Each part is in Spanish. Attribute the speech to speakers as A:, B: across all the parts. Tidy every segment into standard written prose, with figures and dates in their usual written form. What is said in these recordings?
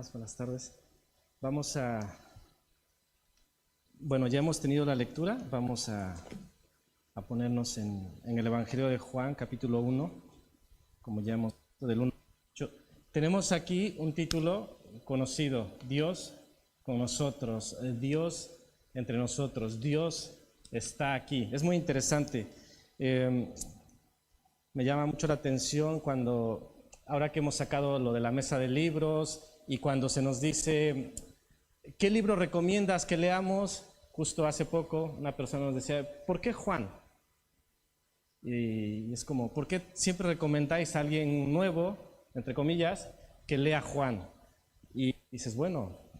A: más? Buenas tardes. Vamos a... Bueno, ya hemos tenido la lectura. Vamos a ponernos en el Evangelio de Juan, capítulo 1, como ya hemos visto del 1 al 8. Tenemos aquí un título conocido: Dios con nosotros, Dios entre nosotros, Dios está aquí. Es muy interesante. Me llama mucho la atención cuando, ahora que hemos sacado lo de la mesa de libros y cuando se nos dice, ¿qué libro recomiendas que leamos? Justo hace poco una persona nos decía, ¿por qué Juan? Y es como, ¿por qué siempre recomendáis a alguien nuevo, entre comillas, que lea Juan? Y dices, bueno,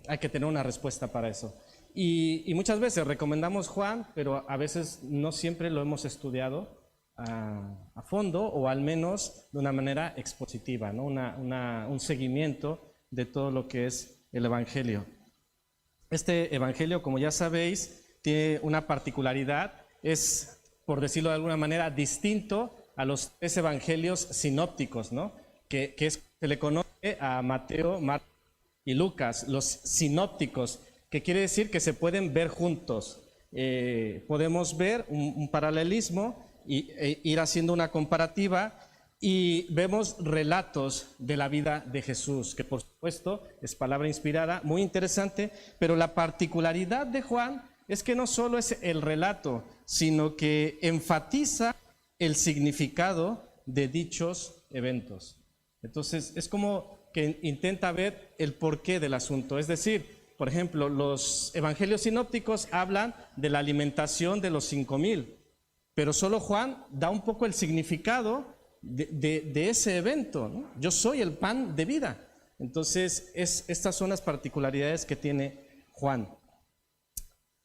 A: hay que tener una respuesta para eso. Y muchas veces recomendamos Juan, pero a veces no siempre lo hemos estudiado a fondo, o al menos de una manera expositiva, ¿no? Un seguimiento de todo lo que es el Evangelio. Este Evangelio, como ya sabéis, tiene una particularidad, es, por decirlo de alguna manera, distinto a los tres evangelios sinópticos, ¿no? Que se le conoce a Mateo, Marcos y Lucas, los sinópticos, que quiere decir que se pueden ver juntos. Podemos ver un paralelismo e ir haciendo una comparativa, y vemos relatos de la vida de Jesús, que por supuesto es palabra inspirada, muy interesante, pero la particularidad de Juan es que no solo es el relato, sino que enfatiza el significado de dichos eventos. Entonces es como que intenta ver el porqué del asunto. Es decir, por ejemplo, los evangelios sinópticos hablan de la alimentación de los 5,000, pero solo Juan da un poco el significado de ese evento, ¿no? Yo soy el pan de vida. Entonces, estas son las particularidades que tiene Juan.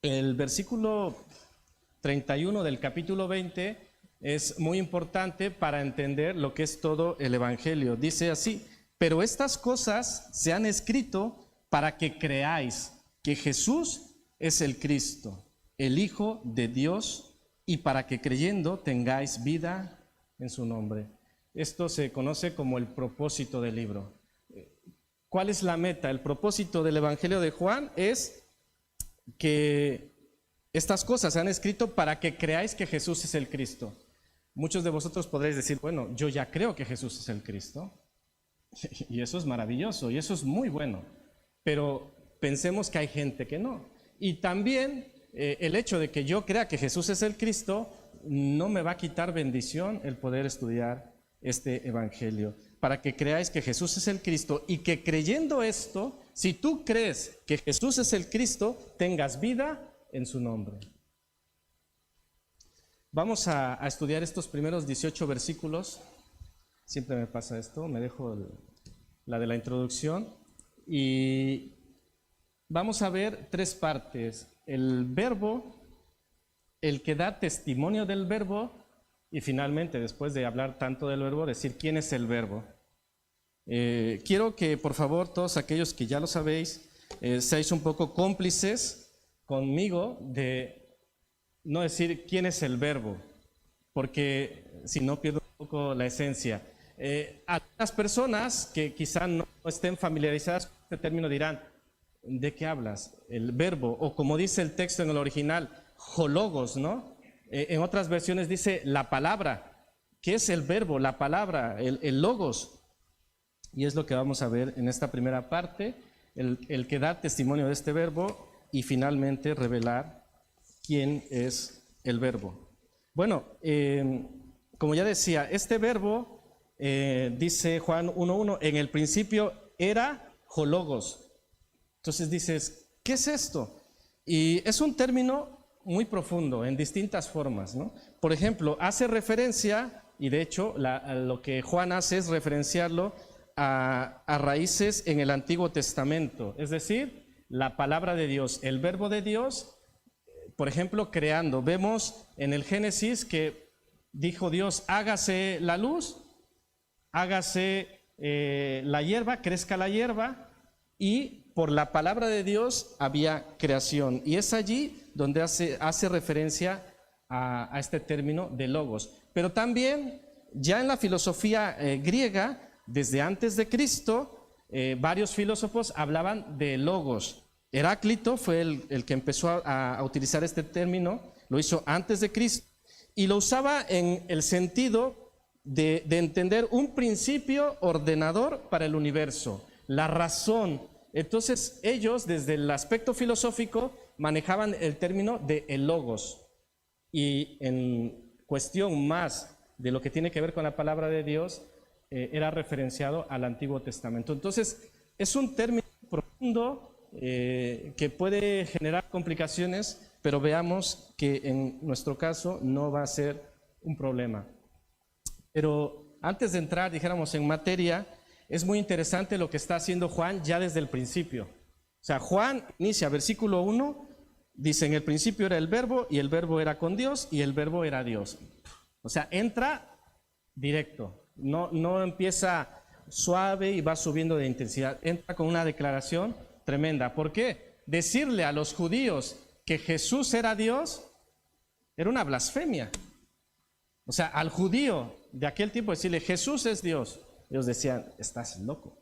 A: El versículo 31 del capítulo 20 es muy importante para entender lo que es todo el Evangelio. Dice así: pero estas cosas se han escrito para que creáis que Jesús es el Cristo, el Hijo de Dios, y para que creyendo tengáis vida en su nombre. Esto se conoce como el propósito del libro. ¿Cuál es la meta? El propósito del Evangelio de Juan es que estas cosas se han escrito para que creáis que Jesús es el Cristo. Muchos de vosotros podréis decir, bueno, yo ya creo que Jesús es el Cristo, y eso es maravilloso, y eso es muy bueno, pero pensemos que hay gente que no. Y también el hecho de que yo crea que Jesús es el Cristo no me va a quitar bendición el poder estudiar este Evangelio, para que creáis que Jesús es el Cristo, y que creyendo esto, si tú crees que Jesús es el Cristo, tengas vida en su nombre. Vamos a estudiar estos primeros 18 versículos. Siempre me pasa esto, me dejo la de la introducción, y vamos a ver tres partes: el verbo, el que da testimonio del verbo, y finalmente, después de hablar tanto del verbo, decir quién es el verbo. Quiero que por favor todos aquellos que ya lo sabéis, seáis un poco cómplices conmigo de no decir quién es el verbo, porque si no pierdo un poco la esencia. Algunas personas que quizá no estén familiarizadas con este término dirán, ¿de qué hablas? El verbo, o como dice el texto en el original, hologos, ¿no? En otras versiones dice la palabra. ¿Qué es el verbo? La palabra, el logos. Y es lo que vamos a ver en esta primera parte, el que da testimonio de este verbo, y finalmente revelar quién es el verbo. Bueno, como ya decía, este verbo, dice Juan 1:1, en el principio era hologos. Entonces dices, ¿qué es esto? Y es un término muy profundo, en distintas formas, ¿no? Por ejemplo, hace referencia, y de hecho lo que Juan hace es referenciarlo a raíces en el Antiguo Testamento, es decir, la palabra de Dios, el verbo de Dios, por ejemplo, creando. Vemos en el Génesis que dijo Dios, hágase la luz, hágase la hierba, crezca la hierba, y por la palabra de Dios había creación. Y es allí donde hace referencia a este término de logos. Pero también, ya en la filosofía griega, desde antes de Cristo, varios filósofos hablaban de logos. Heráclito fue el que empezó a utilizar este término, lo hizo antes de Cristo, y lo usaba en el sentido de entender un principio ordenador para el universo, la razón. Entonces ellos, desde el aspecto filosófico, manejaban el término de el logos, y en cuestión más de lo que tiene que ver con la palabra de Dios, era referenciado al Antiguo Testamento. Entonces es un término profundo que puede generar complicaciones, pero veamos que en nuestro caso no va a ser un problema. Pero antes de entrar, dijéramos, en materia, es muy interesante lo que está haciendo Juan ya desde el principio. O sea, Juan inicia versículo 1, dice: en el principio era el verbo, y el verbo era con Dios, y el verbo era Dios. O sea, entra directo, no empieza suave y va subiendo de intensidad, entra con una declaración tremenda. ¿Por qué? Decirle a los judíos que Jesús era Dios era una blasfemia. O sea, al judío de aquel tiempo decirle Jesús es Dios, ellos decían: estás loco.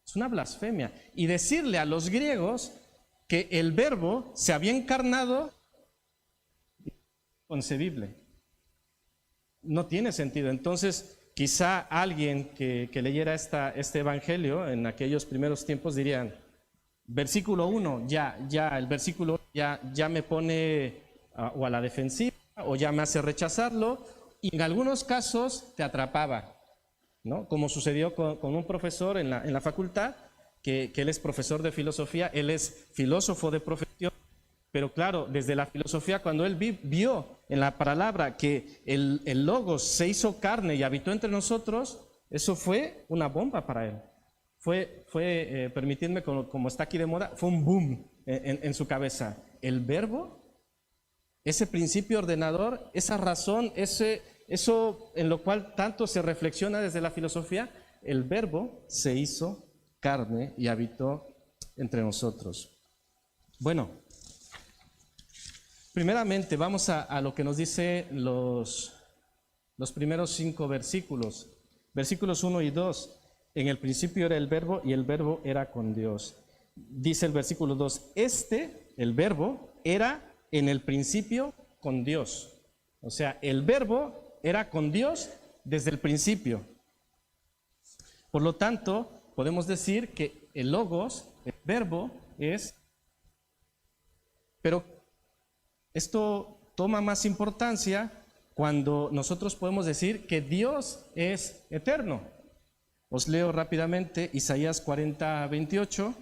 A: Es una blasfemia. Y decirle a los griegos que el verbo se había encarnado, inconcebible. No tiene sentido. Entonces, quizá alguien que leyera este evangelio en aquellos primeros tiempos dirían: versículo 1, ya el versículo ya me pone o a la defensiva, o ya me hace rechazarlo, y en algunos casos te atrapaba, ¿no? Como sucedió con un profesor en la facultad, que él es profesor de filosofía, él es filósofo de profesión, pero claro, desde la filosofía, cuando él vio en la palabra que el Logos se hizo carne y habitó entre nosotros, eso fue una bomba para él. Permitidme, como está aquí de moda, fue un boom en su cabeza. El verbo, ese principio ordenador, esa razón, eso en lo cual tanto se reflexiona desde la filosofía, el verbo se hizo carne y habitó entre nosotros. Bueno, primeramente vamos a lo que nos dice los primeros 5 versículos. Versículos 1 y 2. En el principio era el verbo, y el verbo era con Dios. Dice el versículo 2, el verbo, era en el principio con Dios. O sea, el verbo era con Dios desde el principio. Por lo tanto, podemos decir que el logos, el verbo, es... Pero esto toma más importancia cuando nosotros podemos decir que Dios es eterno. Os leo rápidamente Isaías 40, 28,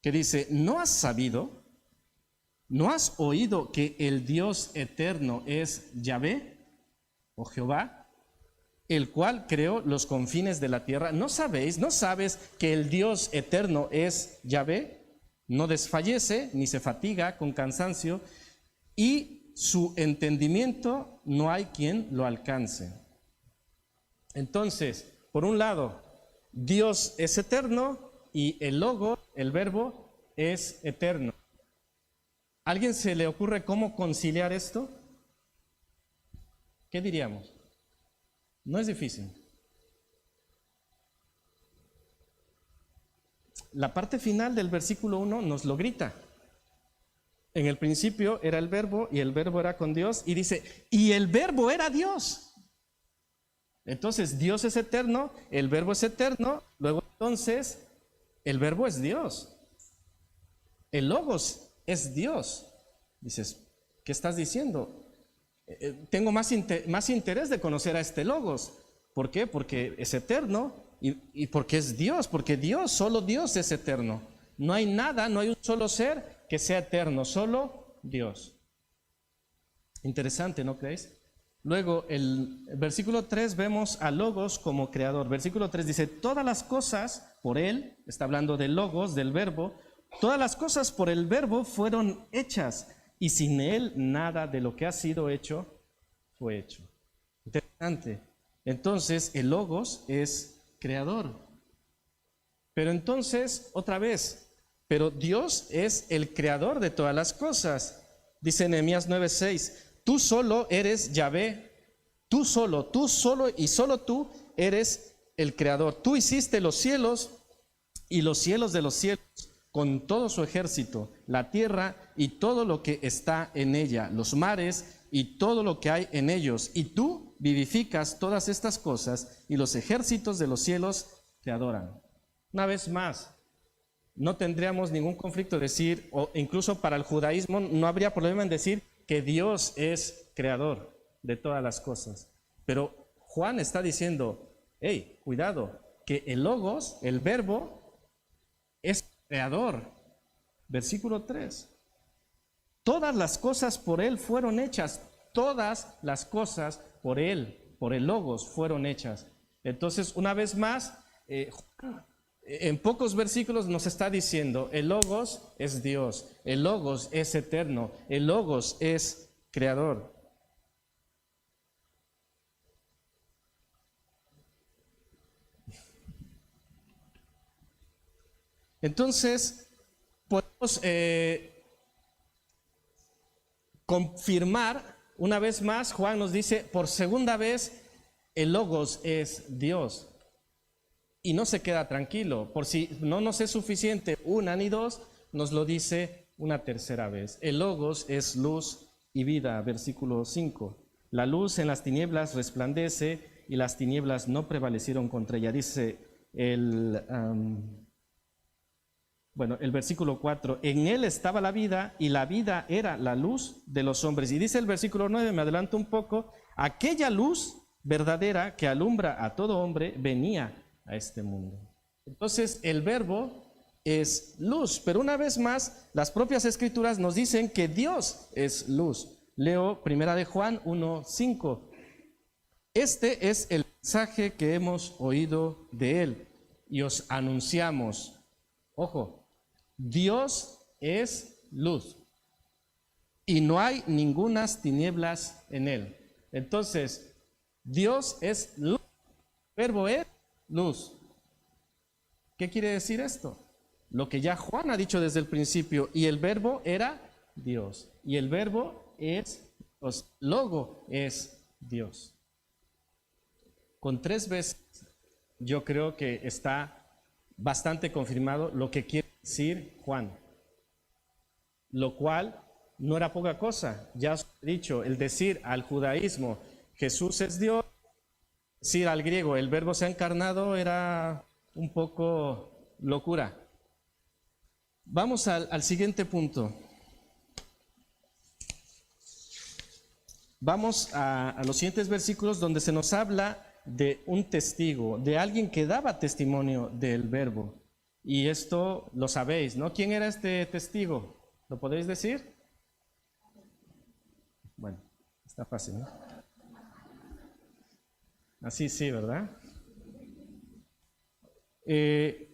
A: que dice: ¿no has sabido, no has oído que el Dios eterno es Yahvé, o Jehová, el cual creó los confines de la tierra? ¿No sabes que el Dios eterno es Yahvé? No desfallece, ni se fatiga con cansancio, y su entendimiento no hay quien lo alcance. Entonces, por un lado, Dios es eterno y el logo, el verbo, es eterno. ¿A alguien se le ocurre cómo conciliar esto? ¿Qué diríamos? No es difícil. La parte final del versículo 1 nos lo grita. En el principio era el verbo, y el verbo era con Dios, y dice, y el verbo era Dios. Entonces, Dios es eterno, el verbo es eterno, luego entonces, el verbo es Dios. El logos es Dios. Dices, ¿qué estás diciendo? Tengo más interés de conocer a este logos. ¿Por qué? Porque es eterno y porque es Dios, porque solo Dios es eterno. No hay nada, no hay un solo ser que sea eterno, solo Dios. Interesante, ¿no creéis? Luego, el versículo 3 vemos a Logos como creador. Versículo 3 dice, todas las cosas por él, está hablando del Logos, del verbo, todas las cosas por el verbo fueron hechas, y sin él nada de lo que ha sido hecho fue hecho. Interesante. Entonces, el Logos es creador. Pero entonces, otra vez, pero Dios es el creador de todas las cosas. Dice Nehemías 9:6, tú solo eres Yahvé, tú solo y solo tú eres el creador. Tú hiciste los cielos y los cielos de los cielos, con todo su ejército, la tierra y todo lo que está en ella, los mares y todo lo que hay en ellos. Y tú vivificas todas estas cosas, y los ejércitos de los cielos te adoran. Una vez más, no tendríamos ningún conflicto de decir, o incluso para el judaísmo no habría problema en decir que Dios es creador de todas las cosas. Pero Juan está diciendo, hey, cuidado, que el logos, el verbo, es creador. Versículo 3. Todas las cosas por él fueron hechas. Todas las cosas por él, por el logos, fueron hechas. Entonces, una vez más, Juan, en pocos versículos nos está diciendo, el logos es Dios, el logos es eterno, el logos es creador. Entonces, podemos confirmar, una vez más, Juan nos dice, por segunda vez, el logos es Dios. Y no se queda tranquilo, por si no nos es suficiente una ni dos, nos lo dice una tercera vez. El logos es luz y vida, versículo 5. La luz en las tinieblas resplandece y las tinieblas no prevalecieron contra ella. Dice el versículo 4, en él estaba la vida y la vida era la luz de los hombres. Y dice el versículo 9, me adelanto un poco, aquella luz verdadera que alumbra a todo hombre venía a este mundo. Entonces el verbo es luz, pero una vez más las propias escrituras nos dicen que Dios es luz. Leo 1 de Juan 1:5. Este es el mensaje que hemos oído de él y os anunciamos. Ojo, Dios es luz y no hay ningunas tinieblas en él. Entonces, Dios es luz, el verbo es luz. ¿Qué quiere decir esto? Lo que ya Juan ha dicho desde el principio, y el verbo era Dios, y el verbo es Dios, logo es Dios. Con 3 veces yo creo que está bastante confirmado lo que quiere decir Juan, lo cual no era poca cosa. Ya os he dicho, el decir al judaísmo Jesús es Dios, decir al griego el verbo se ha encarnado era un poco locura. Vamos al siguiente punto. Vamos a los siguientes versículos donde se nos habla de un testigo, de alguien que daba testimonio del verbo. Y esto lo sabéis, ¿no? ¿Quién era este testigo? ¿Lo podéis decir? Bueno, está fácil, ¿no? Así sí, ¿verdad?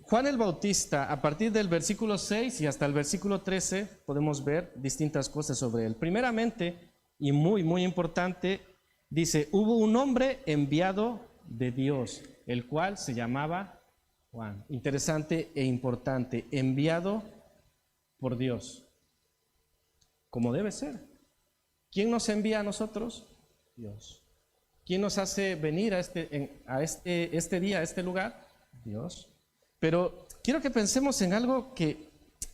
A: Juan el Bautista, a partir del versículo 6 y hasta el versículo 13, podemos ver distintas cosas sobre él. Primeramente, y muy, muy importante, dice, hubo un hombre enviado de Dios, el cual se llamaba Juan. Interesante e importante, enviado por Dios, como debe ser. ¿Quién nos envía a nosotros? Dios. ¿Quién nos hace venir a este día, a este lugar? Dios. Pero quiero que pensemos en algo que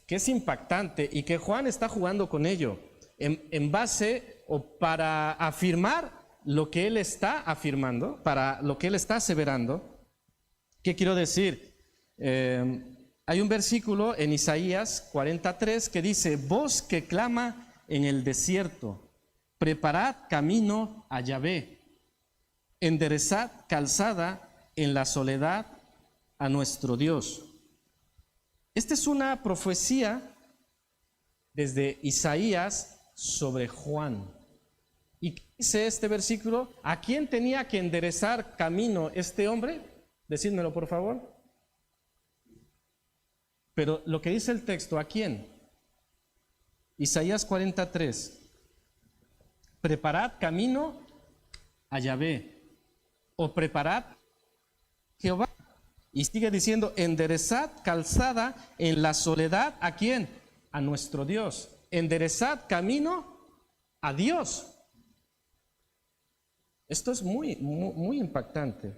A: es impactante y que Juan está jugando con ello, en base o para afirmar lo que él está afirmando, para lo que él está aseverando. ¿Qué quiero decir? Hay un versículo en Isaías 43 que dice, voz que clama en el desierto, preparad camino a Yahvé, enderezad calzada en la soledad a nuestro Dios. Esta es una profecía desde Isaías sobre Juan. ¿Y qué dice este versículo? ¿A quién tenía que enderezar camino este hombre? Decídmelo, por favor. Pero lo que dice el texto, ¿a quién? Isaías 43. Preparad camino a Yahvé, o preparad Jehová. Y sigue diciendo, enderezad calzada en la soledad, ¿a quién? A nuestro Dios. Enderezad camino a Dios. Esto es muy, muy, muy impactante.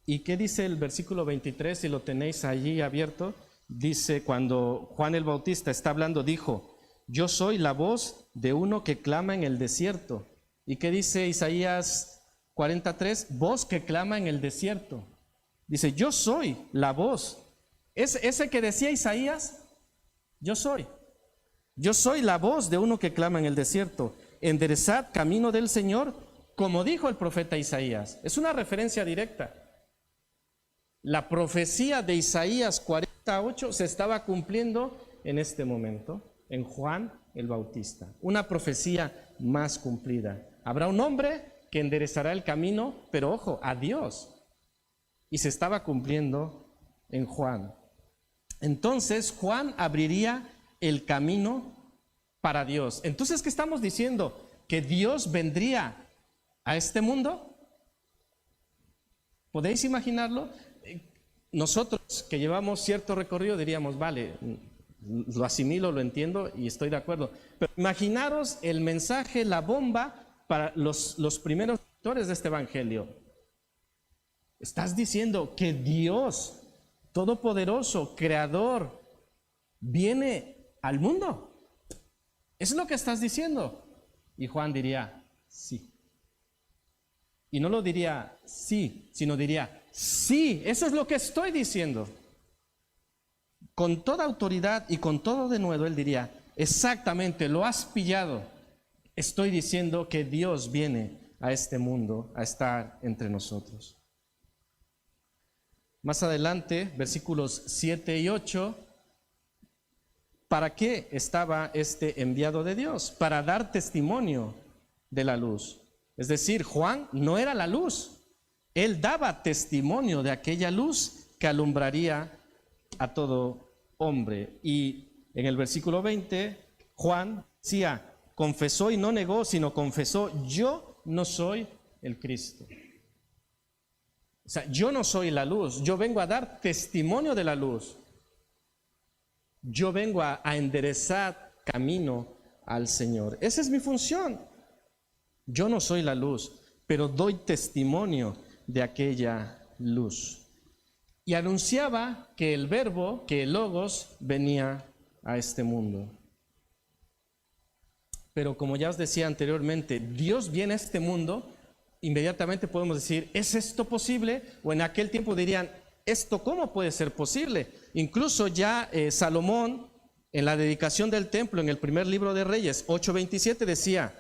A: ¿Y qué dice el versículo 23? Si lo tenéis allí abierto, dice, cuando Juan el Bautista está hablando, dijo, yo soy la voz de uno que clama en el desierto. ¿Y qué dice Isaías 43? Voz que clama en el desierto. Dice, yo soy la voz. Ese que decía Isaías, yo soy. Yo soy la voz de uno que clama en el desierto. Enderezad camino del Señor, como dijo el profeta Isaías. Es una referencia directa. La profecía de Isaías 48 se estaba cumpliendo en este momento, en Juan el Bautista. Una profecía más cumplida. Habrá un hombre que enderezará el camino, pero ojo, a Dios. Y se estaba cumpliendo en Juan. Entonces Juan abriría el camino para Dios. Entonces, ¿qué estamos diciendo? ¿Que Dios vendría a este mundo? ¿Podéis imaginarlo? Nosotros que llevamos cierto recorrido diríamos, vale, lo asimilo, lo entiendo y estoy de acuerdo. Pero imaginaros el mensaje, la bomba para los primeros lectores de este evangelio. Estás diciendo que Dios Todopoderoso, Creador, viene al mundo. ¿Eso es lo que estás diciendo? Y Juan diría, sí. Y no lo diría sí, sino diría, sí, eso es lo que estoy diciendo. Con toda autoridad y con todo denuedo, él diría, exactamente, lo has pillado. Estoy diciendo que Dios viene a este mundo a estar entre nosotros. Más adelante, versículos 7 y 8, ¿para qué estaba este enviado de Dios? Para dar testimonio de la luz. Es decir, Juan no era la luz, él daba testimonio de aquella luz que alumbraría a todo hombre. Y en el versículo 20, Juan decía, confesó y no negó, sino confesó, yo no soy el Cristo. O sea, yo no soy la luz, yo vengo a dar testimonio de la luz. Yo vengo a enderezar camino al Señor. Esa es mi función. Yo no soy la luz, pero doy testimonio de aquella luz. Y anunciaba que el verbo, que el logos, venía a este mundo. Pero como ya os decía anteriormente, Dios viene a este mundo, inmediatamente podemos decir, ¿es esto posible? O en aquel tiempo dirían, ¿esto cómo puede ser posible? Incluso ya Salomón, en la dedicación del templo, en el primer libro de Reyes, 8:27, decía,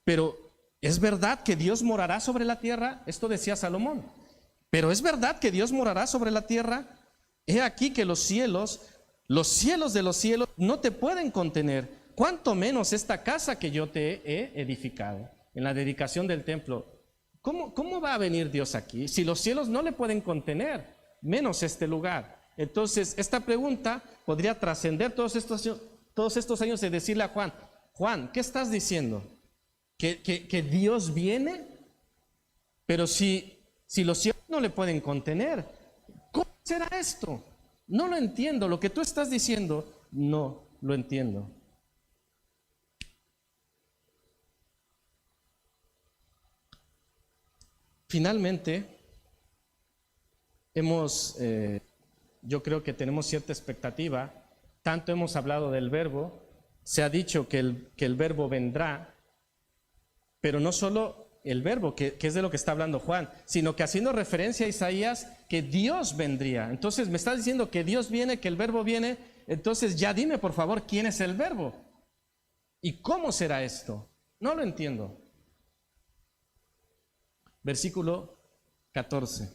A: pero ¿es verdad que Dios morará sobre la tierra? Esto decía Salomón. ¿Pero es verdad que Dios morará sobre la tierra? He aquí que los cielos de los cielos no te pueden contener, cuanto menos esta casa que yo te he edificado. En la dedicación del templo, ¿cómo va a venir Dios aquí? Si los cielos no le pueden contener, menos este lugar. Entonces, esta pregunta podría trascender todos estos años de decirle a Juan, Juan, ¿qué estás diciendo? ¿Que Dios viene? Pero si los cielos no le pueden contener, ¿cómo será esto? No lo entiendo, lo que tú estás diciendo, no lo entiendo. Finalmente, yo creo que tenemos cierta expectativa. Tanto hemos hablado del verbo, se ha dicho que el verbo vendrá, pero no solo el verbo, que es de lo que está hablando Juan, sino que haciendo referencia a Isaías, que Dios vendría. Entonces me estás diciendo que Dios viene, que el verbo viene, entonces ya dime por favor quién es el verbo y cómo será esto. No lo entiendo. Versículo 14.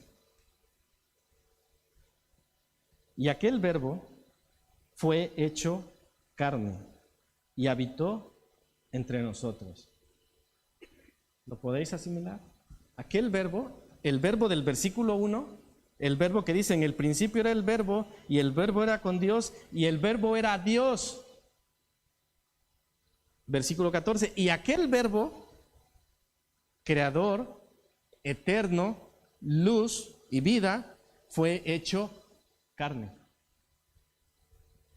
A: Y aquel verbo fue hecho carne y habitó entre nosotros. ¿Lo podéis asimilar? Aquel verbo, el verbo del versículo 1, el verbo que dice en el principio era el verbo y el verbo era con Dios y el verbo era Dios. Versículo 14, y aquel verbo, creador, eterno, luz y vida, fue hecho carne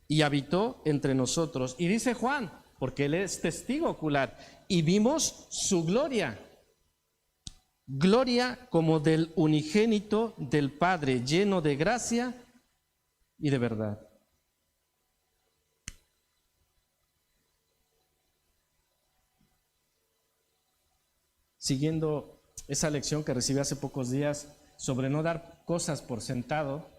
A: y habitó entre nosotros. Y dice Juan, porque él es testigo ocular, y vimos su gloria. gloria como del unigénito del Padre, lleno de gracia y de verdad. Siguiendo esa lección que recibí hace pocos días sobre no dar cosas por sentado,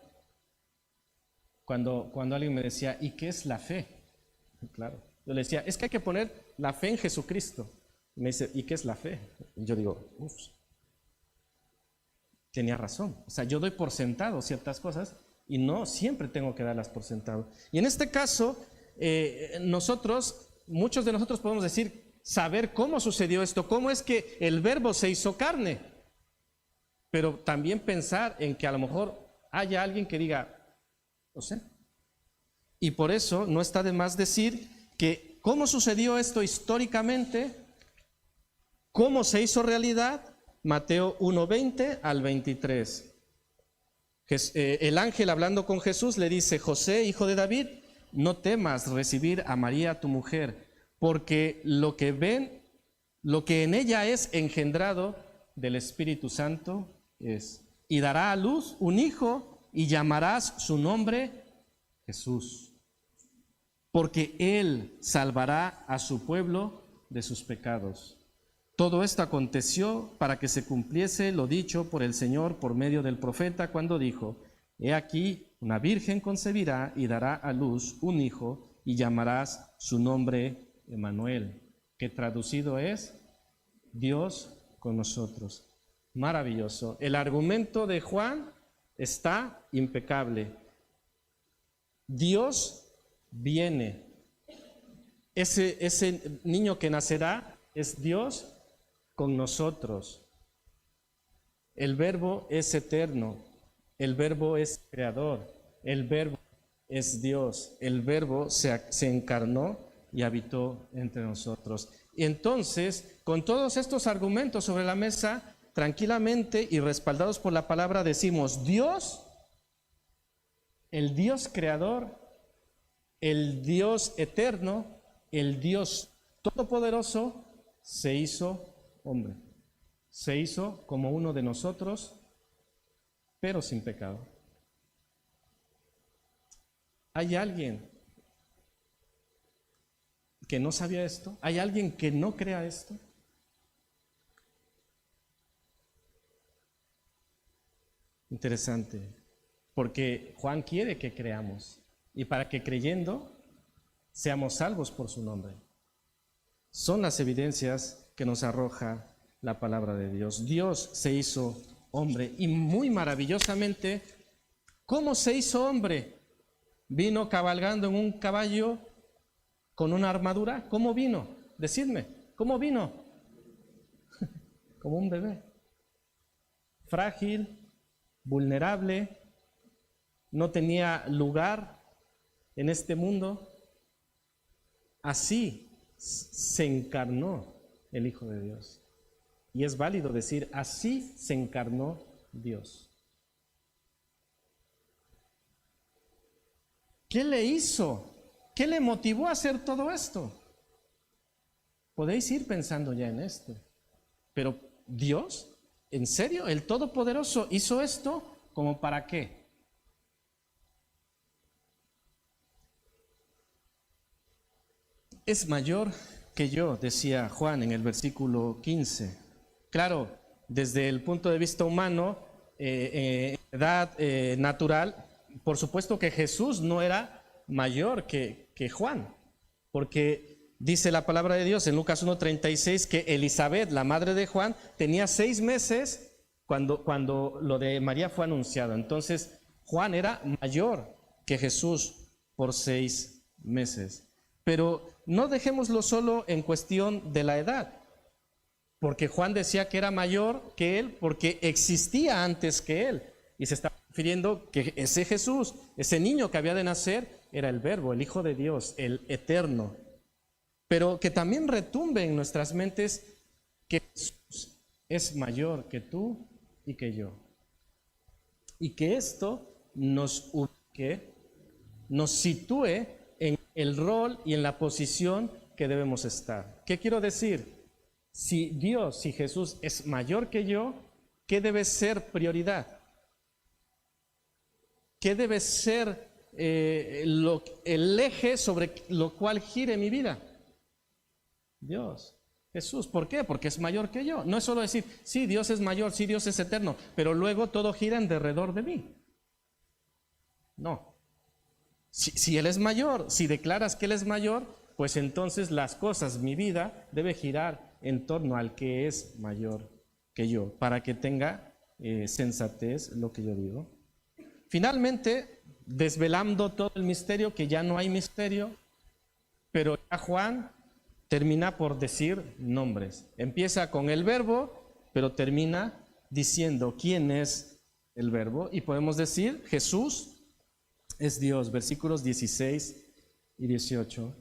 A: cuando alguien me decía, ¿y qué es la fe? Claro, yo le decía, es que hay que poner la fe en Jesucristo. Y me dice, ¿y qué es la fe? Y yo digo, tenía razón. O sea, yo doy por sentado ciertas cosas y no siempre tengo que darlas por sentado. Y en este caso, muchos de nosotros podemos decir, saber cómo sucedió esto, cómo es que el Verbo se hizo carne, pero también pensar en que a lo mejor haya alguien que diga, no sé. Y por eso no está de más decir que cómo sucedió esto históricamente, cómo se hizo realidad, Mateo 1:20 al 23. El ángel hablando con Jesús le dice, José, hijo de David, no temas recibir a María tu mujer, porque lo que en ella es engendrado del Espíritu Santo es, y dará a luz un hijo y llamarás su nombre Jesús, porque él salvará a su pueblo de sus pecados. Todo esto aconteció para que se cumpliese lo dicho por el Señor por medio del profeta cuando dijo, he aquí, una virgen concebirá y dará a luz un hijo y llamarás su nombre Emmanuel, que traducido es Dios con nosotros. Maravilloso. El argumento de Juan está impecable. Dios viene. Ese niño que nacerá es Dios con nosotros. El Verbo es eterno, el Verbo es creador, el Verbo es Dios, el Verbo se encarnó y habitó entre nosotros. Y entonces, con todos estos argumentos sobre la mesa, tranquilamente y respaldados por la palabra, decimos, Dios, el Dios creador, el Dios eterno, el Dios todopoderoso, se hizo hombre, se hizo como uno de nosotros, pero sin pecado. ¿Hay alguien que no sabía esto? ¿Hay alguien que no crea esto? Interesante, porque Juan quiere que creamos y para que creyendo seamos salvos por su nombre. Son las evidencias que nos arroja la palabra de Dios. Dios se hizo hombre y muy maravillosamente, ¿cómo se hizo hombre? ¿Vino cabalgando en un caballo con una armadura? ¿Cómo vino? Decidme, ¿cómo vino? Como un bebé, frágil, vulnerable, no tenía lugar en este mundo. Así se encarnó el Hijo de Dios. Y es válido decir, así se encarnó Dios. ¿Qué le hizo? ¿Qué le motivó a hacer todo esto? Podéis ir pensando ya en esto. Pero Dios, ¿en serio? ¿El Todopoderoso hizo esto? ¿Como para qué? Es mayor que yo, decía Juan en el versículo 15. Claro, desde el punto de vista humano, edad natural, por supuesto que Jesús no era mayor que Juan, porque dice la palabra de Dios en Lucas 1:36 que Elizabeth, la madre de Juan, tenía 6 meses cuando lo de María fue anunciado. Entonces, Juan era mayor que Jesús por 6 meses. Pero no dejémoslo solo en cuestión de la edad, porque Juan decía que era mayor que él porque existía antes que él, y se está refiriendo que ese Jesús, ese niño que había de nacer, era el Verbo, el Hijo de Dios, el eterno. Pero que también retumbe en nuestras mentes que Jesús es mayor que tú y que yo, y que esto nos ubique, nos sitúe en el rol y en la posición que debemos estar. ¿Qué quiero decir? Si Dios, si Jesús es mayor que yo, ¿qué debe ser prioridad? ¿Qué debe ser el eje sobre lo cual gire mi vida? Dios, Jesús. ¿Por qué? Porque es mayor que yo. No es solo decir, sí, Dios es mayor, sí, Dios es eterno, pero luego todo gira en derredor de mí. No. Si Él es mayor, si declaras que Él es mayor, pues entonces las cosas, mi vida, debe girar en torno al que es mayor que yo, para que tenga sensatez lo que yo digo. Finalmente, desvelando todo el misterio, que ya no hay misterio, pero ya Juan termina por decir nombres. Empieza con el verbo, pero termina diciendo quién es el verbo. Y podemos decir, Jesús es Dios, versículos 16 y 18.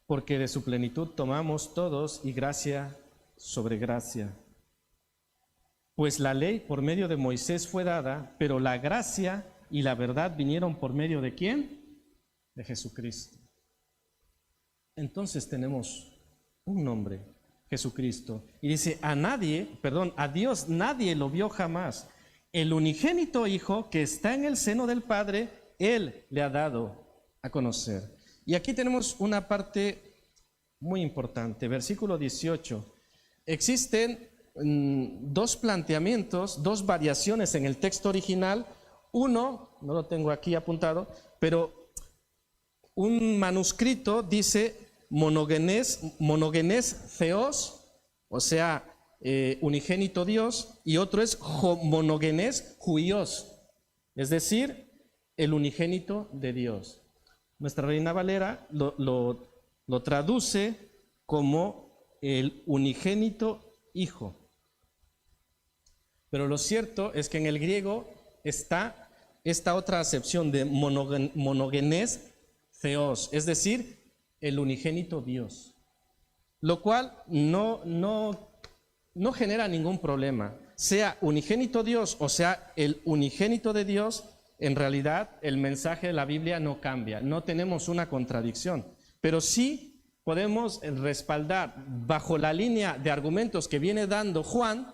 A: Porque de su plenitud tomamos todos y gracia sobre gracia. Pues la ley por medio de Moisés fue dada, pero la gracia y la verdad vinieron por medio ¿de quién? De Jesucristo. Entonces tenemos un nombre, Jesucristo. Y dice, a Dios nadie lo vio jamás. El unigénito Hijo que está en el seno del Padre, Él le ha dado a conocer. Y aquí tenemos una parte muy importante, versículo 18. Existen dos planteamientos, dos variaciones en el texto original. Uno, no lo tengo aquí apuntado, pero un manuscrito dice monogenes theos, o sea, unigénito Dios, y otro es monogenes huios, es decir, el unigénito de Dios. Nuestra Reina Valera lo traduce como el unigénito Hijo. Pero lo cierto es que en el griego está esta otra acepción de monogenes theos, es decir, el unigénito Dios, lo cual no genera ningún problema. Sea unigénito Dios o sea el unigénito de Dios, en realidad el mensaje de la Biblia no cambia, no tenemos una contradicción, pero sí podemos respaldar bajo la línea de argumentos que viene dando Juan.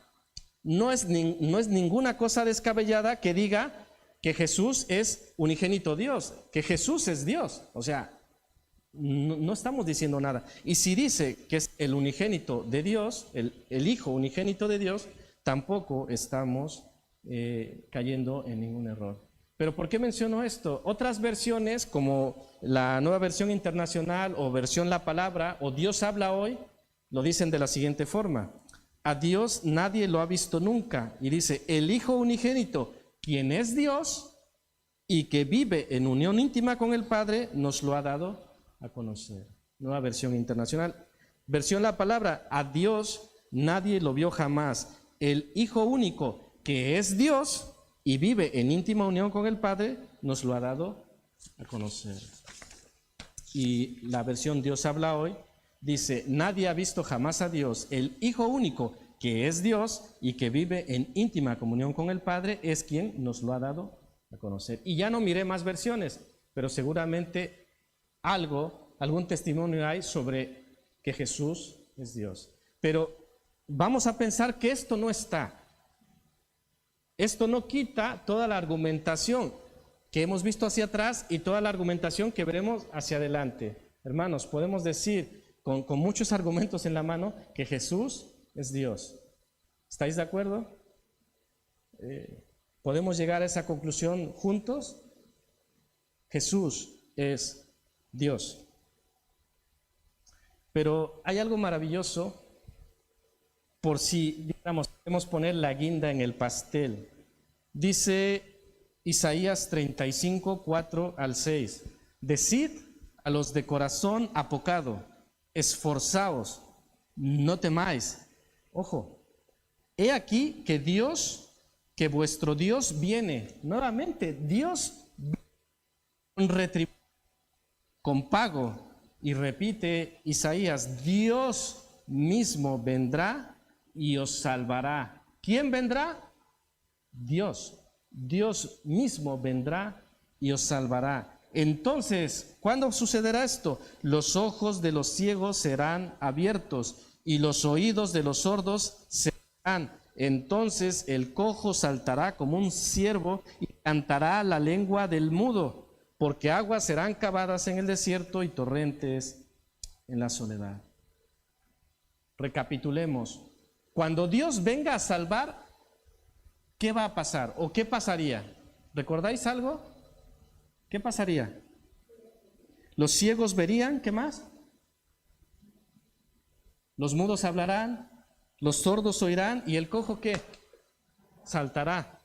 A: No es ninguna cosa descabellada que diga que Jesús es unigénito Dios, que Jesús es Dios. O sea, no estamos diciendo nada. Y si dice que es el unigénito de Dios, el Hijo unigénito de Dios, tampoco estamos cayendo en ningún error. Pero ¿por qué menciono esto? Otras versiones, como la Nueva Versión Internacional o Versión La Palabra o Dios habla hoy, lo dicen de la siguiente forma: a Dios nadie lo ha visto nunca. Y dice, el Hijo unigénito, quien es Dios y que vive en unión íntima con el Padre, nos lo ha dado a conocer. Nueva Versión Internacional. Versión La Palabra, a Dios nadie lo vio jamás. El Hijo único, que es Dios y vive en íntima unión con el Padre, nos lo ha dado a conocer. Y la versión Dios habla hoy dice, nadie ha visto jamás a Dios. El Hijo único, que es Dios y que vive en íntima comunión con el Padre, es quien nos lo ha dado a conocer. Y ya no miré más versiones, pero seguramente algún testimonio hay sobre que Jesús es Dios. Pero vamos a pensar que esto no está. Esto no quita toda la argumentación que hemos visto hacia atrás y toda la argumentación que veremos hacia adelante. Hermanos, podemos decir con muchos argumentos en la mano que Jesús es Dios. ¿Estáis de acuerdo? ¿Podemos llegar a esa conclusión juntos? Jesús es Dios. Pero hay algo maravilloso, por si, digamos, podemos poner la guinda en el pastel. Dice Isaías 35, 4 al 6. Decid a los de corazón apocado, esforzaos, no temáis. Ojo, he aquí que Dios, que vuestro Dios viene. Nuevamente, Dios con retribución, con pago. Y repite Isaías, Dios mismo vendrá y os salvará. ¿Quién vendrá? Dios. Dios mismo vendrá y os salvará. Entonces, ¿cuándo sucederá esto? Los ojos de los ciegos serán abiertos y los oídos de los sordos serán. Entonces el cojo saltará como un ciervo y cantará la lengua del mudo, porque aguas serán cavadas en el desierto y torrentes en la soledad. Recapitulemos. Cuando Dios venga a salvar, ¿qué va a pasar? ¿O qué pasaría? ¿Recordáis algo? ¿Qué pasaría? Los ciegos verían, ¿qué más? Los mudos hablarán, los sordos oirán y el cojo ¿qué? Saltará.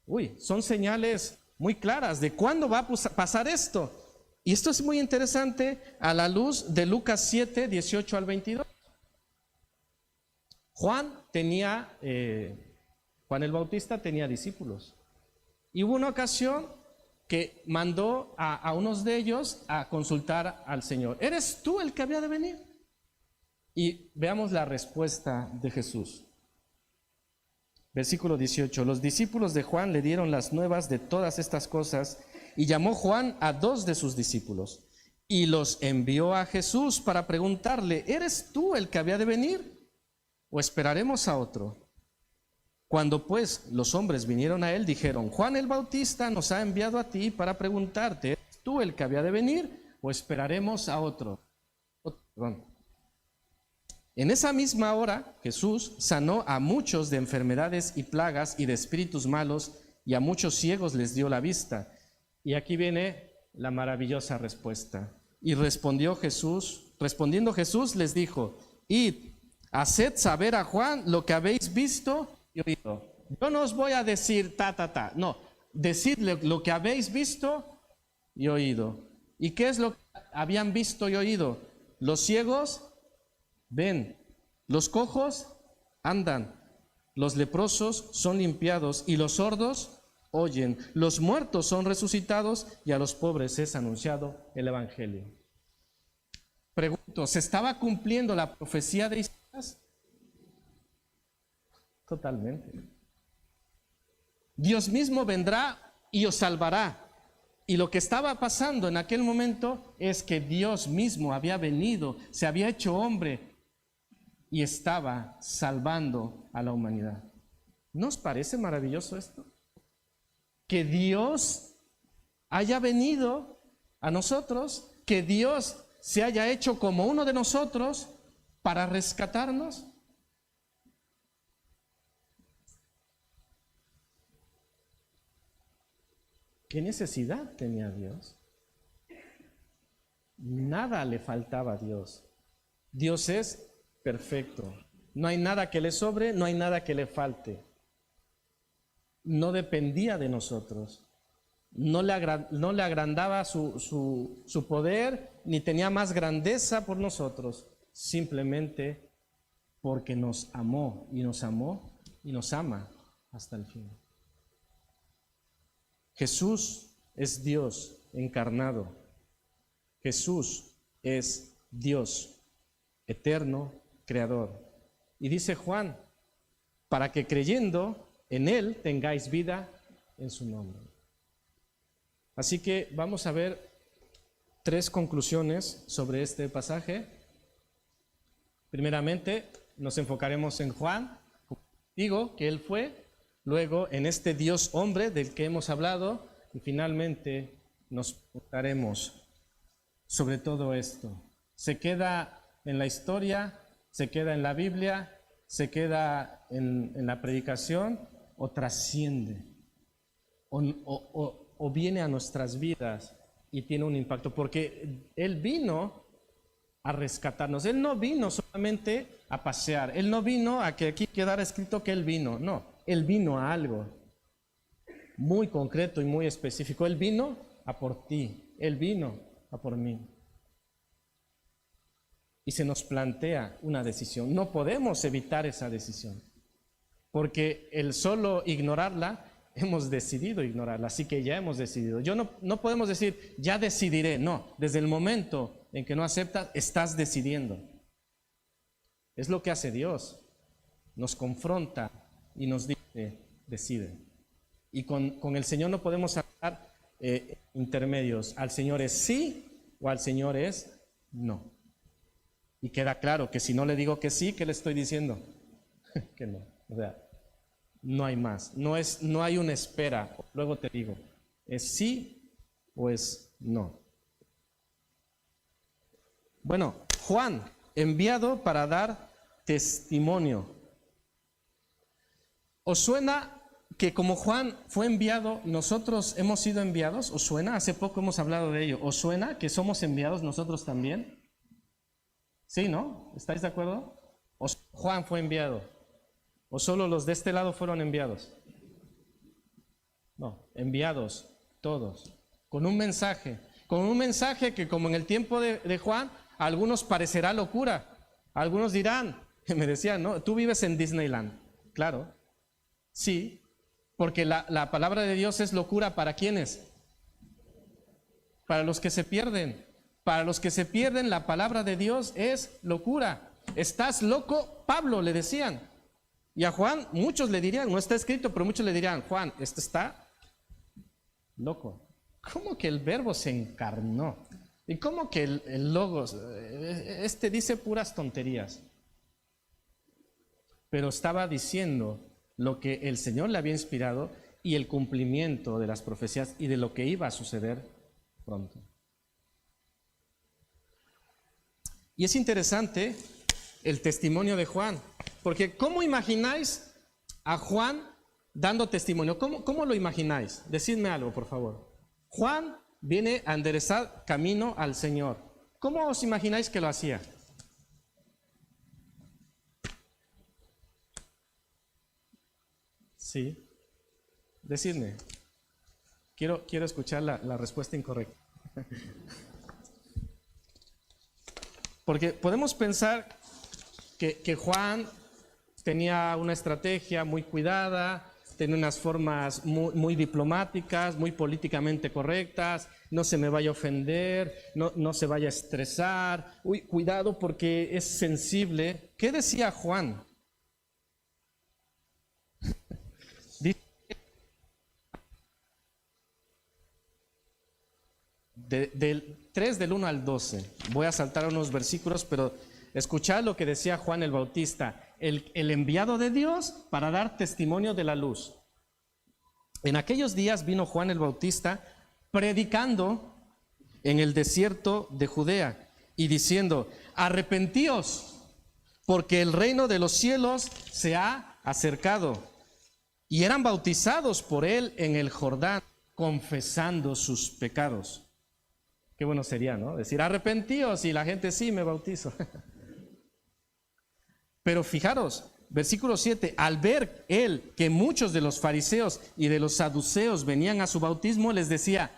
A: Uy, son señales muy claras de cuándo va a pasar esto. Y esto es muy interesante a la luz de Lucas 7, 18 al 22. Juan el Bautista tenía discípulos. Y hubo una ocasión que mandó a unos de ellos a consultar al Señor. ¿Eres tú el que había de venir? Y veamos la respuesta de Jesús. Versículo 18. Los discípulos de Juan le dieron las nuevas de todas estas cosas y llamó Juan a 2 de sus discípulos y los envió a Jesús para preguntarle: ¿eres tú el que había de venir o esperaremos a otro? Cuando pues los hombres vinieron a él, dijeron: Juan el Bautista nos ha enviado a ti para preguntarte: ¿eres tú el que había de venir o esperaremos a otro? En esa misma hora Jesús sanó a muchos de enfermedades y plagas y de espíritus malos, y a muchos ciegos les dio la vista. Y aquí viene la maravillosa respuesta. Y respondiendo Jesús les dijo: id, haced saber a Juan lo que habéis visto y oído. Yo no os voy a decir no, decidle lo que habéis visto y oído. ¿Y qué es lo que habían visto y oído? Los ciegos ven, los cojos andan, los leprosos son limpiados y los sordos oyen, los muertos son resucitados y a los pobres es anunciado el evangelio. Pregunto, ¿se estaba cumpliendo la profecía de Isaías? Totalmente. Dios mismo vendrá y os salvará. Y lo que estaba pasando en aquel momento es que Dios mismo había venido, se había hecho hombre y estaba salvando a la humanidad. ¿No os parece maravilloso esto? Que Dios haya venido a nosotros, que Dios se haya hecho como uno de nosotros para rescatarnos. ¿Qué necesidad tenía Dios? Nada le faltaba a Dios. Dios es perfecto. No hay nada que le sobre, no hay nada que le falte. No dependía de nosotros. No le agrandaba su poder, ni tenía más grandeza por nosotros. Simplemente porque nos amó y nos ama hasta el fin. Jesús es Dios encarnado. Jesús es Dios eterno, creador. Y dice Juan, para que creyendo en Él tengáis vida en su nombre. Así que vamos a ver 3 conclusiones sobre este pasaje. Primeramente, nos enfocaremos en Juan, digo que Él fue. Luego en este Dios hombre del que hemos hablado y finalmente nos preguntaremos sobre todo esto. ¿Se queda en la historia? ¿Se queda en la Biblia? ¿Se queda en la predicación? ¿O trasciende? ¿O viene a nuestras vidas y tiene un impacto? Porque Él vino a rescatarnos. Él no vino solamente a pasear. Él no vino a que aquí quedara escrito que Él vino. No. Él vino a algo muy concreto y muy específico. Él vino a por ti, Él vino a por mí. Y se nos plantea una decisión. No podemos evitar esa decisión, porque el solo ignorarla, hemos decidido ignorarla, así que ya hemos decidido. No podemos decir, ya decidiré. No, desde el momento en que no aceptas, estás decidiendo. Es lo que hace Dios, nos confronta y nos dice, decide. Y con el Señor no podemos hablar intermedios. Al Señor es sí o al Señor es no. Y queda claro que si no le digo que sí, ¿qué le estoy diciendo? Que no. O sea, no hay más. No hay una espera. Luego te digo, ¿es sí o es no? Bueno, Juan, enviado para dar testimonio. ¿Os suena que como Juan fue enviado, nosotros hemos sido enviados? ¿Os suena? Hace poco hemos hablado de ello. ¿Os suena que somos enviados nosotros también? Sí, ¿no? ¿Estáis de acuerdo? ¿O Juan fue enviado? ¿O solo los de este lado fueron enviados? No, enviados todos, con un mensaje que como en el tiempo de Juan, a algunos parecerá locura. Algunos dirán, me decían, ¿no? Tú vives en Disneyland. Claro, sí, porque la palabra de Dios es locura ¿para quiénes? Para los que se pierden. Para los que se pierden, la palabra de Dios es locura. ¿Estás loco? Pablo le decían. Y a Juan, muchos le dirían, no está escrito, pero muchos le dirían, Juan, este está loco. ¿Cómo que el verbo se encarnó? ¿Y cómo que el logos? Dice puras tonterías. Pero estaba diciendo lo que el Señor le había inspirado y el cumplimiento de las profecías y de lo que iba a suceder pronto. Y es interesante el testimonio de Juan, porque ¿cómo imagináis a Juan dando testimonio? ¿Cómo lo imagináis? Decidme algo, por favor. Juan viene a enderezar camino al Señor. ¿Cómo os imagináis que lo hacía? Sí, decidme. Quiero escuchar la respuesta incorrecta. Porque podemos pensar que Juan tenía una estrategia muy cuidada, tenía unas formas muy diplomáticas, muy políticamente correctas, no se me vaya a ofender, no se vaya a estresar, uy, cuidado porque es sensible. ¿Qué decía Juan? Del 3 del 1 al 12, voy a saltar unos versículos, pero escuchad lo que decía Juan el Bautista, el enviado de Dios para dar testimonio de la luz. En aquellos días vino Juan el Bautista predicando en el desierto de Judea y diciendo, arrepentíos, porque el reino de los cielos se ha acercado. Y eran bautizados por él en el Jordán, confesando sus pecados. Qué bueno sería, ¿no? Decir, arrepentíos, y la gente, sí, me bautizo. Pero fijaros, versículo 7, al ver él que muchos de los fariseos y de los saduceos venían a su bautismo, les decía,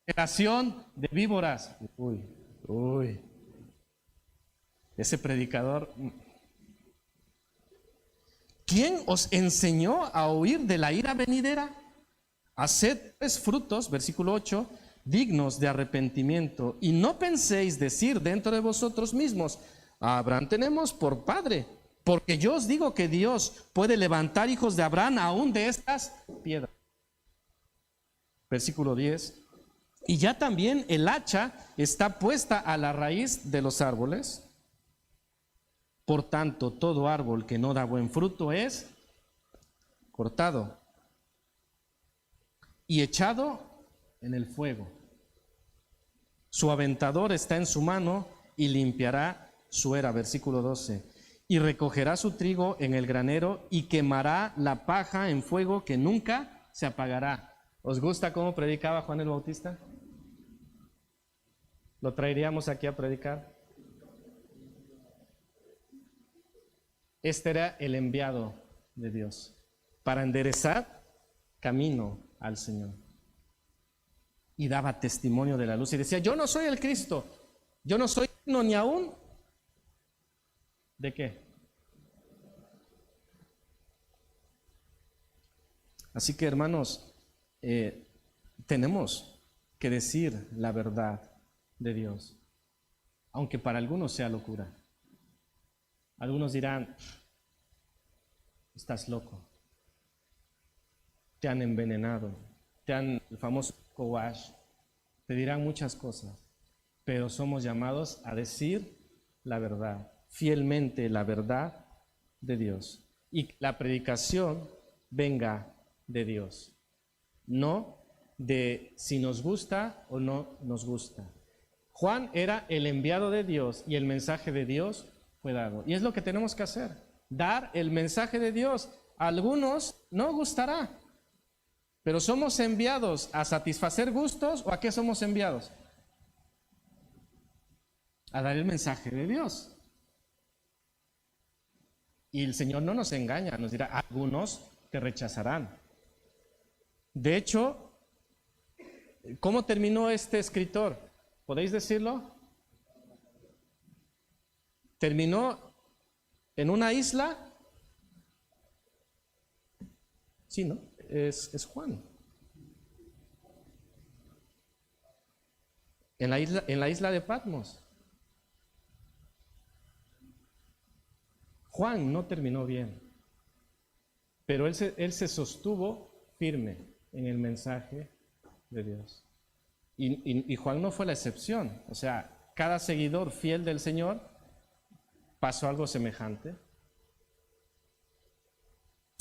A: generación de víboras. Uy, ese predicador. ¿Quién os enseñó a huir de la ira venidera? Haced pues frutos, versículo 8, dignos de arrepentimiento, y no penséis decir dentro de vosotros mismos, a Abraham tenemos por padre, porque yo os digo que Dios puede levantar hijos de Abraham aún de estas piedras. Versículo 10, y ya también el hacha está puesta a la raíz de los árboles. Por tanto, todo árbol que no da buen fruto es cortado y echado en el fuego. Su aventador está en su mano y limpiará su era. Versículo 12. Y recogerá su trigo en el granero y quemará la paja en fuego que nunca se apagará. ¿Os gusta cómo predicaba Juan el Bautista? ¿Lo traeríamos aquí a predicar? Este era el enviado de Dios para enderezar camino al Señor. Y daba testimonio de la luz y decía, yo no soy el Cristo, yo no soy digno ni aún. ¿De qué? Así que hermanos, tenemos que decir la verdad de Dios, aunque para algunos sea locura. Algunos dirán, estás loco, te han envenenado, el famoso cowash, te dirán muchas cosas, pero somos llamados a decir la verdad, fielmente la verdad de Dios. Y que la predicación venga de Dios, no de si nos gusta o no nos gusta. Juan era el enviado de Dios y el mensaje de Dios fue dado. Y es lo que tenemos que hacer, dar el mensaje de Dios. A algunos no gustará, pero ¿somos enviados a satisfacer gustos o a qué somos enviados? A dar el mensaje de Dios. Y el Señor no nos engaña, nos dirá, algunos te rechazarán. De hecho, ¿cómo terminó este escritor? ¿Podéis decirlo? ¿Terminó en una isla? Sí, ¿no? Es Juan. En la isla de Patmos. Juan no terminó bien, pero él se sostuvo firme en el mensaje de Dios. Y Juan no fue la excepción. O sea, cada seguidor fiel del Señor pasó algo semejante.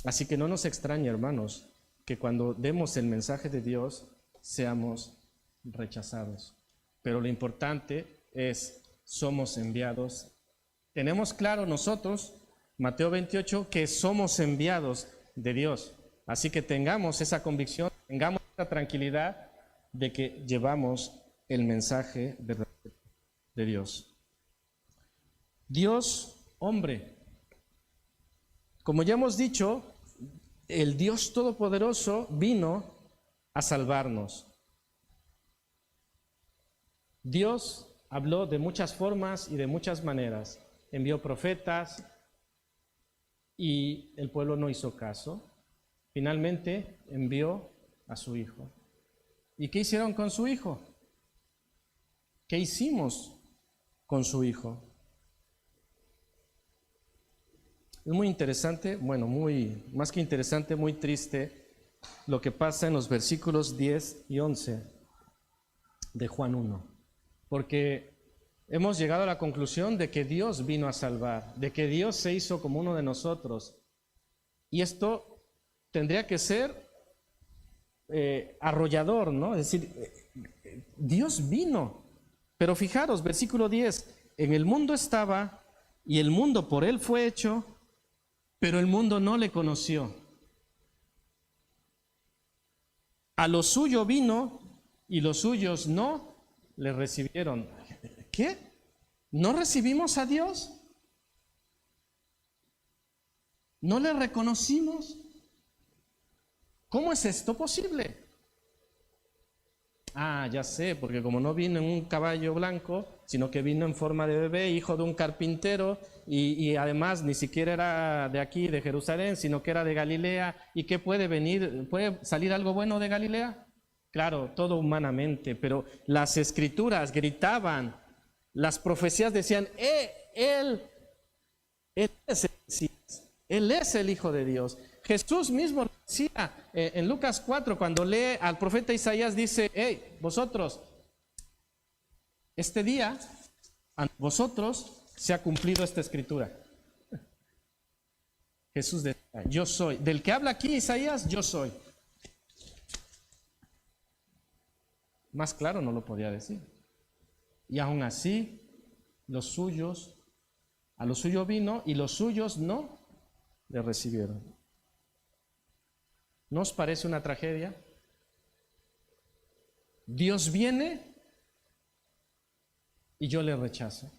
A: Así que no nos extrañe, hermanos, que cuando demos el mensaje de Dios seamos rechazados. Pero lo importante es, somos enviados. Tenemos claro nosotros, Mateo 28, que somos enviados de Dios. Así que tengamos esa convicción, tengamos esa tranquilidad de que llevamos el mensaje de Dios. Dios, hombre. Como ya hemos dicho, el Dios Todopoderoso vino a salvarnos. Dios habló de muchas formas y de muchas maneras. Envió profetas y el pueblo no hizo caso. Finalmente envió a su Hijo. ¿Y qué hicieron con su Hijo? ¿Qué hicimos con su Hijo? Es muy interesante, bueno, más que interesante, muy triste lo que pasa en los versículos 10 y 11 de Juan 1. Porque hemos llegado a la conclusión de que Dios vino a salvar, de que Dios se hizo como uno de nosotros. Y esto tendría que ser arrollador, ¿no? Es decir, Dios vino. Pero fijaros, versículo 10, en el mundo estaba y el mundo por él fue hecho, pero el mundo no le conoció. A lo suyo vino y los suyos no le recibieron. ¿Qué? ¿No recibimos a Dios? ¿No le reconocimos? ¿Cómo es esto posible? Ah, ya sé, porque como no vino en un caballo blanco, sino que vino en forma de bebé, hijo de un carpintero, y además ni siquiera era de aquí, de Jerusalén, sino que era de Galilea. ¿Y qué puede venir? ¿Puede salir algo bueno de Galilea? Claro, todo humanamente, pero las escrituras gritaban, las profecías decían, Él es el Mesías, Él es el Hijo de Dios. Jesús mismo decía en Lucas 4, cuando lee al profeta Isaías, dice, hey, vosotros, este día, a vosotros se ha cumplido esta escritura. Jesús decía, yo soy. Del que habla aquí Isaías, yo soy. Más claro no lo podía decir. Y aún así, a lo suyo vino y los suyos no le recibieron. ¿No os parece una tragedia? Dios viene y yo le rechazo.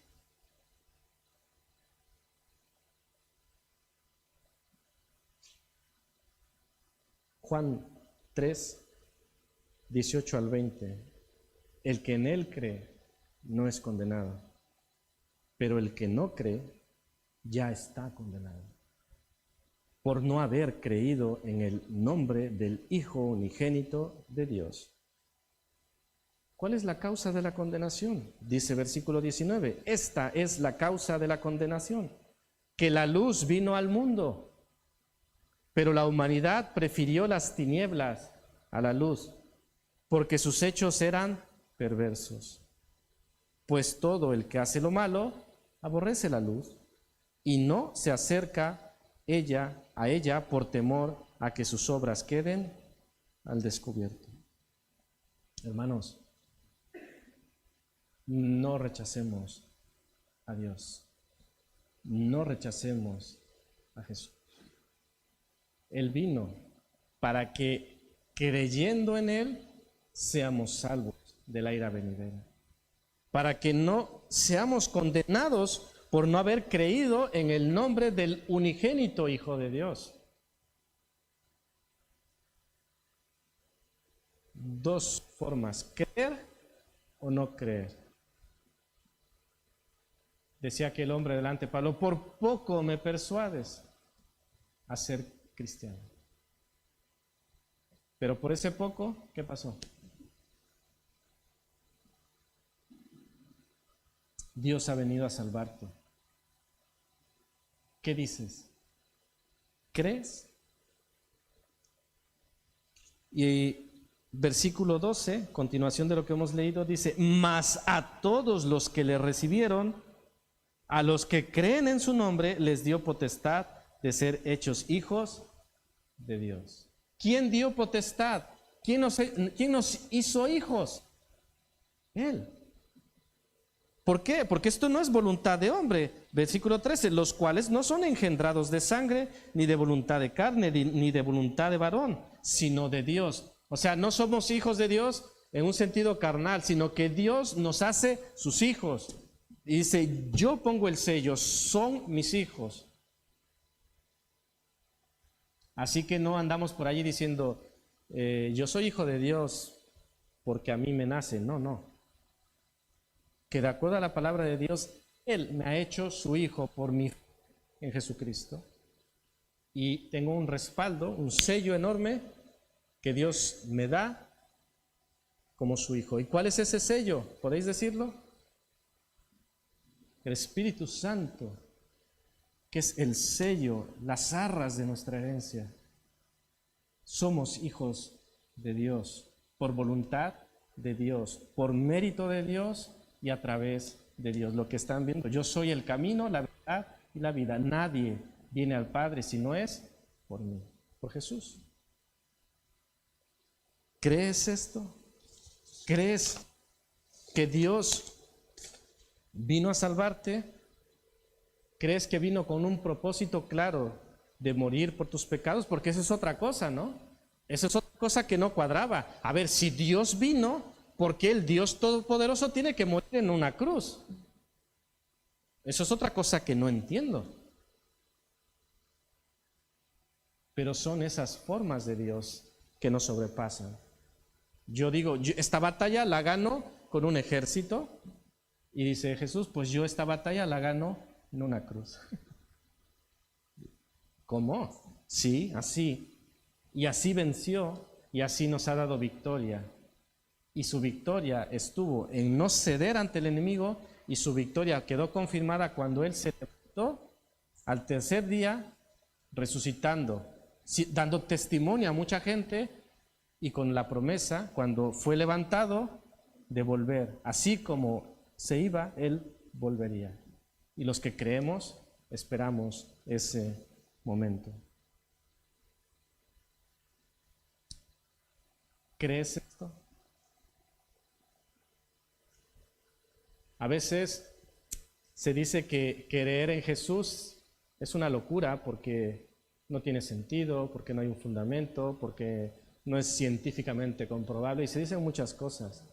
A: Juan 3, 18 al 20. El que en él cree no es condenado, pero el que no cree ya está condenado, por no haber creído en el nombre del Hijo unigénito de Dios. ¿Cuál es la causa de la condenación? Dice versículo 19, esta es la causa de la condenación, que la luz vino al mundo, pero la humanidad prefirió las tinieblas a la luz, porque sus hechos eran perversos. Pues todo el que hace lo malo aborrece la luz y no se acerca a ella por temor a que sus obras queden al descubierto. Hermanos, no rechacemos a Dios, no rechacemos a Jesús. Él vino para que creyendo en Él seamos salvos de la ira venidera, para que no seamos condenados por no haber creído en el nombre del unigénito Hijo de Dios. Dos formas, creer o no creer. Decía aquel hombre delante de Pablo, por poco me persuades a ser cristiano. Pero por ese poco, ¿qué pasó? Dios ha venido a salvarte. ¿Qué dices? ¿Crees? Y versículo 12, continuación de lo que hemos leído, dice, mas a todos los que le recibieron, a los que creen en su nombre, les dio potestad de ser hechos hijos de Dios. ¿Quién dio potestad? ¿Quién nos hizo hijos? Él. ¿Por qué? Porque esto no es voluntad de hombre. Versículo 13, los cuales no son engendrados de sangre, ni de voluntad de carne, ni de voluntad de varón, sino de Dios. O sea, no somos hijos de Dios en un sentido carnal, sino que Dios nos hace sus hijos. Y dice, yo pongo el sello, son mis hijos. Así que no andamos por allí diciendo, yo soy hijo de Dios porque a mí me nace. No, no. Que de acuerdo a la palabra de Dios, Él me ha hecho su hijo por mi fe en Jesucristo. Y tengo un respaldo, un sello enorme que Dios me da como su hijo. ¿Y cuál es ese sello? ¿Podéis decirlo? El Espíritu Santo, que es el sello, las arras de nuestra herencia. Somos hijos de Dios, por voluntad de Dios, por mérito de Dios y a través de Dios. Lo que están viendo, yo soy el camino, la verdad y la vida. Nadie viene al Padre si no es por mí, por Jesús. ¿Crees esto? ¿Crees que Dios vino a salvarte? ¿Crees que vino con un propósito claro de morir por tus pecados? Porque eso es otra cosa, ¿no? Eso es otra cosa que no cuadraba. A ver, si Dios vino, ¿por qué el Dios Todopoderoso tiene que morir en una cruz? Eso es otra cosa que no entiendo. Pero son esas formas de Dios que nos sobrepasan. Yo digo, esta batalla la gano con un ejército, y dice Jesús, pues yo esta batalla la gano en una cruz. ¿Cómo? Sí, así. Y así venció, y así nos ha dado victoria. Y su victoria estuvo en no ceder ante el enemigo, y su victoria quedó confirmada cuando Él se levantó al tercer día, resucitando, dando testimonio a mucha gente, y con la promesa, cuando fue levantado, de volver. Así como se iba, Él volvería. Y los que creemos, esperamos ese momento. ¿Crees esto? A veces se dice que creer en Jesús es una locura porque no tiene sentido, porque no hay un fundamento, porque no es científicamente comprobable, y se dicen muchas cosas.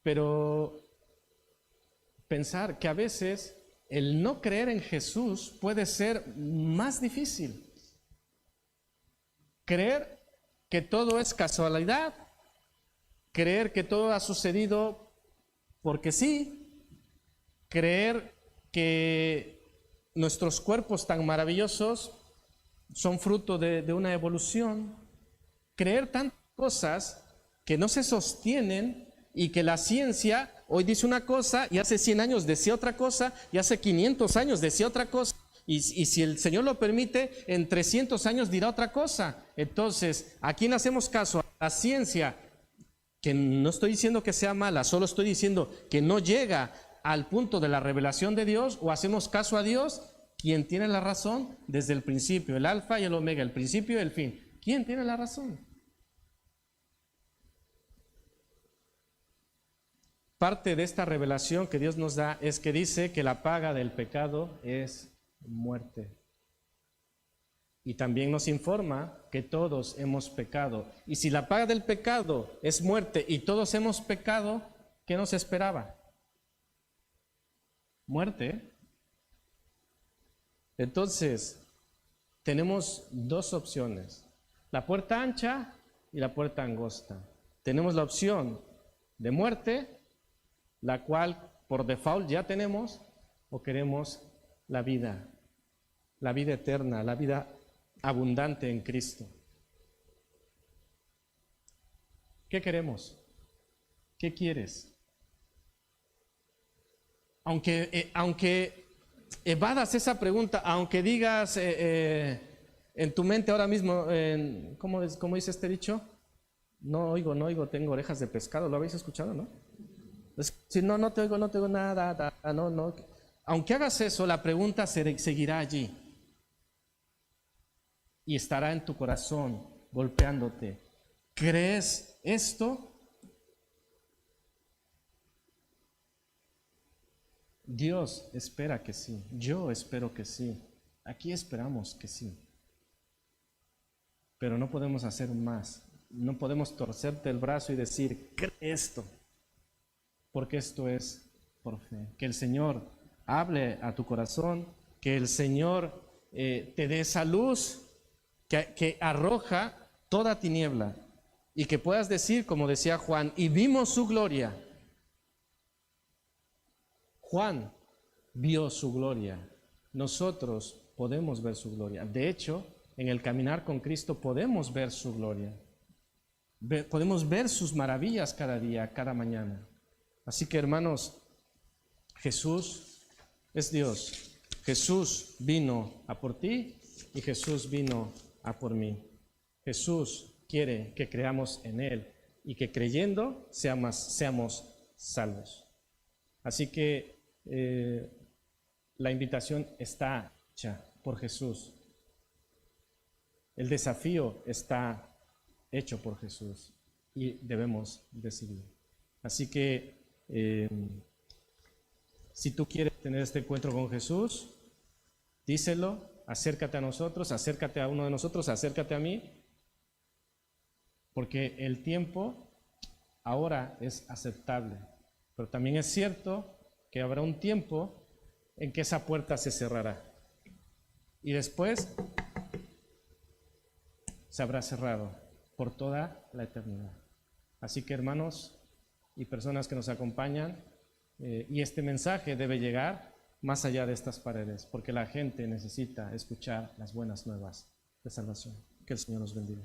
A: Pero pensar que a veces el no creer en Jesús puede ser más difícil. Creer que todo es casualidad, creer que todo ha sucedido porque sí, creer que nuestros cuerpos tan maravillosos son fruto de una evolución, creer tantas cosas que no se sostienen y que la ciencia hoy dice una cosa y hace 100 años decía otra cosa y hace 500 años decía otra cosa, Y si el Señor lo permite, en 300 años dirá otra cosa. Entonces, ¿a quién hacemos caso? A la ciencia, que no estoy diciendo que sea mala, solo estoy diciendo que no llega al punto de la revelación de Dios, o hacemos caso a Dios, quien tiene la razón desde el principio, el alfa y el omega, el principio y el fin. ¿Quién tiene la razón? Parte de esta revelación que Dios nos da es que dice que la paga del pecado es muerte. Y también nos informa que todos hemos pecado. Y si la paga del pecado es muerte y todos hemos pecado, ¿qué nos esperaba? Muerte. Entonces, tenemos dos opciones: la puerta ancha y la puerta angosta. Tenemos la opción de muerte, la cual por default ya tenemos, o queremos la vida eterna, la vida abundante en Cristo. ¿Qué queremos? ¿Qué quieres? Aunque evadas esa pregunta, aunque digas en tu mente ahora mismo, ¿cómo dice este dicho? No oigo, tengo orejas de pescado. ¿Lo habéis escuchado, no? Si no te oigo nada, no. Aunque hagas eso, la pregunta seguirá allí y estará en tu corazón, golpeándote. ¿Crees esto? Dios espera que sí, yo espero que sí, aquí esperamos que sí, pero no podemos hacer más, no podemos torcerte el brazo y decir, cree esto, porque esto es por fe. Que el Señor hable a tu corazón, que el Señor te dé esa luz que arroja toda tiniebla, y que puedas decir, como decía Juan, y vimos su gloria. Juan vio su gloria, nosotros podemos ver su gloria. De hecho, en el caminar con Cristo podemos ver su gloria, podemos ver sus maravillas cada día, cada mañana. Así que, hermanos, Jesús es Dios. Jesús vino a por ti y Jesús vino a por mí. Jesús quiere que creamos en Él y que creyendo seamos salvos. Así que la invitación está hecha por Jesús. El desafío está hecho por Jesús y debemos decidir. Así que si tú quieres tener este encuentro con Jesús, díselo, acércate a nosotros, acércate a uno de nosotros, acércate a mí, porque el tiempo ahora es aceptable, pero también es cierto que habrá un tiempo en que esa puerta se cerrará y después se habrá cerrado por toda la eternidad. Así que, hermanos y personas que nos acompañan, y este mensaje debe llegar más allá de estas paredes, porque la gente necesita escuchar las buenas nuevas de salvación. Que el Señor nos bendiga.